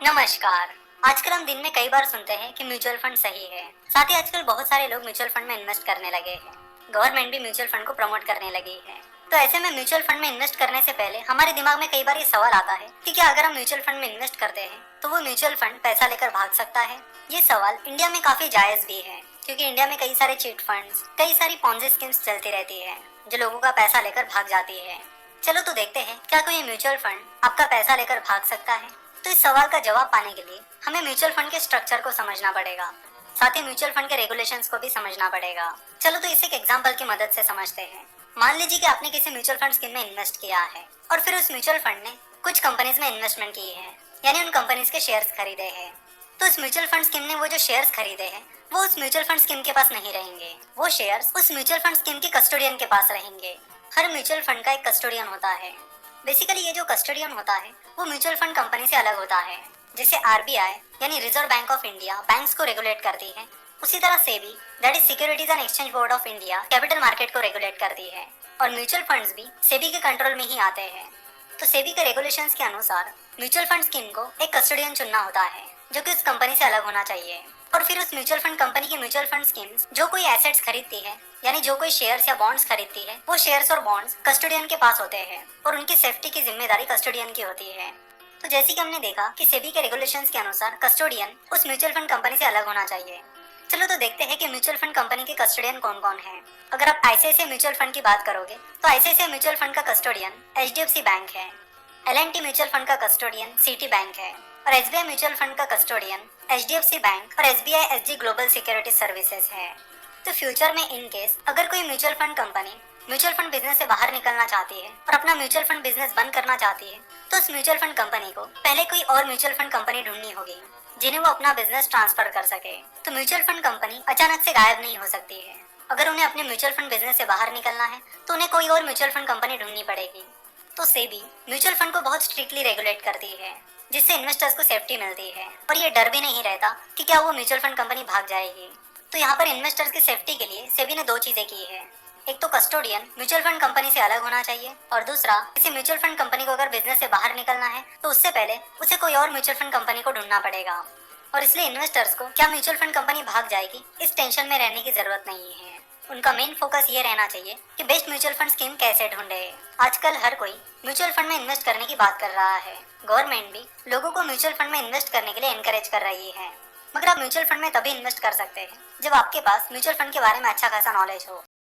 नमस्कार। आजकल हम दिन में कई बार सुनते हैं कि म्यूचुअल फंड सही है। साथ ही आजकल बहुत सारे लोग म्यूचुअल फंड में इन्वेस्ट करने लगे हैं। गवर्नमेंट भी म्यूचुअल फंड को प्रमोट करने लगी है। तो ऐसे में म्यूचुअल फंड में इन्वेस्ट करने से पहले हमारे दिमाग में कई बार ये सवाल आता है कि क्या अगर हम म्यूचुअल फंड में इन्वेस्ट करते हैं तो वो म्यूचुअल फंड पैसा लेकर भाग सकता है। ये सवाल इंडिया में काफी जायज भी है, क्योंकि इंडिया में कई सारे चीट फंड्स, कई सारी पॉन्जी स्कीम्स चलती रहती है जो लोगों का पैसा लेकर भाग जाती है। चलो तो देखते हैं क्या कोई म्यूचुअल फंड आपका पैसा लेकर भाग सकता है। तो इस सवाल का जवाब पाने के लिए हमें म्यूचुअल फंड के स्ट्रक्चर को समझना पड़ेगा, साथ ही म्यूचुअल फंड के रेगुलेशंस को भी समझना पड़ेगा। चलो तो इसे एक एग्जांपल की मदद से समझते हैं। मान लीजिए कि आपने किसी म्यूचुअल फंड स्कीम में इन्वेस्ट किया है और फिर उस म्यूचुअल फंड ने कुछ कंपनीज में इन्वेस्टमेंट की है, यानी उन कंपनीज के शेयर्स खरीदे हैं। तो उस म्यूचुअल फंड स्कीम ने वो जो शेयर्स खरीदे हैं वो उस म्यूचुअल फंड स्कीम के पास नहीं रहेंगे, वो शेयर्स उस म्यूचुअल फंड स्कीम के कस्टोडियन के पास रहेंगे। हर म्यूचुअल फंड का एक कस्टोडियन होता है। बेसिकली ये जो कस्टोडियन होता है वो म्यूचुअल फंड कंपनी से अलग होता है। जैसे आरबीआई यानी reserve bank of India banks को रेगुलेट करती है, उसी तरह SEBI that is securities and exchange board of India capital market को रेगुलेट करती है। और म्यूचुअल फंड्स भी सेबी के कंट्रोल में ही आते हैं। तो सेबी के रेगुलेशंस के अनुसार म्यूचुअल फंड स्कीम को एक कस्टोडियन चुनना होता है जो कि उस कंपनी से अलग होना चाहिए। और फिर उस म्यूचुअल फंड कंपनी की म्यूचुअल फंड स्कीम्स जो कोई एसेट्स खरीदती है, यानी जो कोई शेयर्स या बॉन्ड्स खरीदती है, वो शेयर्स और बॉन्ड्स कस्टोडियन के पास होते हैं और उनकी सेफ्टी की जिम्मेदारी कस्टोडियन की होती है। तो जैसे कि हमने देखा कि सेबी के रेगुलेशंस के अनुसार कस्टोडियन उस म्यूचुअल फंड कंपनी से अलग होना चाहिए। चलो तो देखते हैं कि म्यूचुअल फंड कंपनी के कस्टोडियन कौन कौन है। अगर आप आईसीआईसीआई म्यूचुअल फंड की बात करोगे तो आईसीआईसीआई म्यूचुअल फंड का कस्टोडियन एचडीएफसी बैंक है। एल&टी म्यूचुअल फंड का कस्टोडियन सिटी बैंक है। और एसबीआई म्यूचुअल फंड का कस्टोडियन एचडीएफसी बैंक और SBI SG global security services है। तो फ्यूचर में इन केस अगर कोई mutual fund company mutual fund business से बाहर निकलना चाहती है और अपना म्यूचुअल फंड बिजनेस बंद करना चाहती है, तो उस म्यूचुअल फंड कंपनी को पहले कोई और म्यूचुअल फंड कंपनी ढूंढनी होगी जिन्हें वो अपना बिजनेस ट्रांसफर कर सके। तो म्यूचुअल फंड कंपनी अचानक से गायब नहीं हो सकती है। अगर उन्हें अपने म्यूचुअल फंड बिजनेस से बाहर निकलना है तो उन्हें कोई और म्यूचुअल फंड कंपनी ढूंढनी पड़ेगी। तो सेबी म्यूचुअल फंड को बहुत स्ट्रिक्टली रेगुलेट करती है, जिससे इन्वेस्टर्स को सेफ्टी मिलती है और ये डर भी नहीं रहता कि क्या वो म्यूचुअल फंड कंपनी भाग जाएगी। तो यहाँ पर इन्वेस्टर्स की सेफ्टी के लिए सेबी ने दो चीजें की है। एक तो कस्टोडियन म्यूचुअल फंड कंपनी से अलग होना चाहिए, और दूसरा किसी म्यूचुअल फंड कंपनी को अगर बिजनेस से बाहर निकलना है तो उससे पहले उसे कोई और म्यूचुअल फंड कंपनी को ढूंढना पड़ेगा। और इसलिए इन्वेस्टर्स को क्या म्यूचुअल फंड कंपनी भाग जाएगी इस टेंशन में रहने की जरूरत नहीं है। उनका मेन फोकस ये रहना चाहिए कि बेस्ट म्यूचुअल फंड स्कीम कैसे ढूंढे। आजकल हर कोई म्यूचुअल फंड में इन्वेस्ट करने की बात कर रहा है। गवर्नमेंट भी लोगों को म्यूचुअल फंड में इन्वेस्ट करने के लिए एनकरेज कर रही है। मगर आप म्यूचुअल फंड में तभी इन्वेस्ट कर सकते हैं जब आपके पास म्यूचुअल फंड के बारे में अच्छा खासा नॉलेज हो।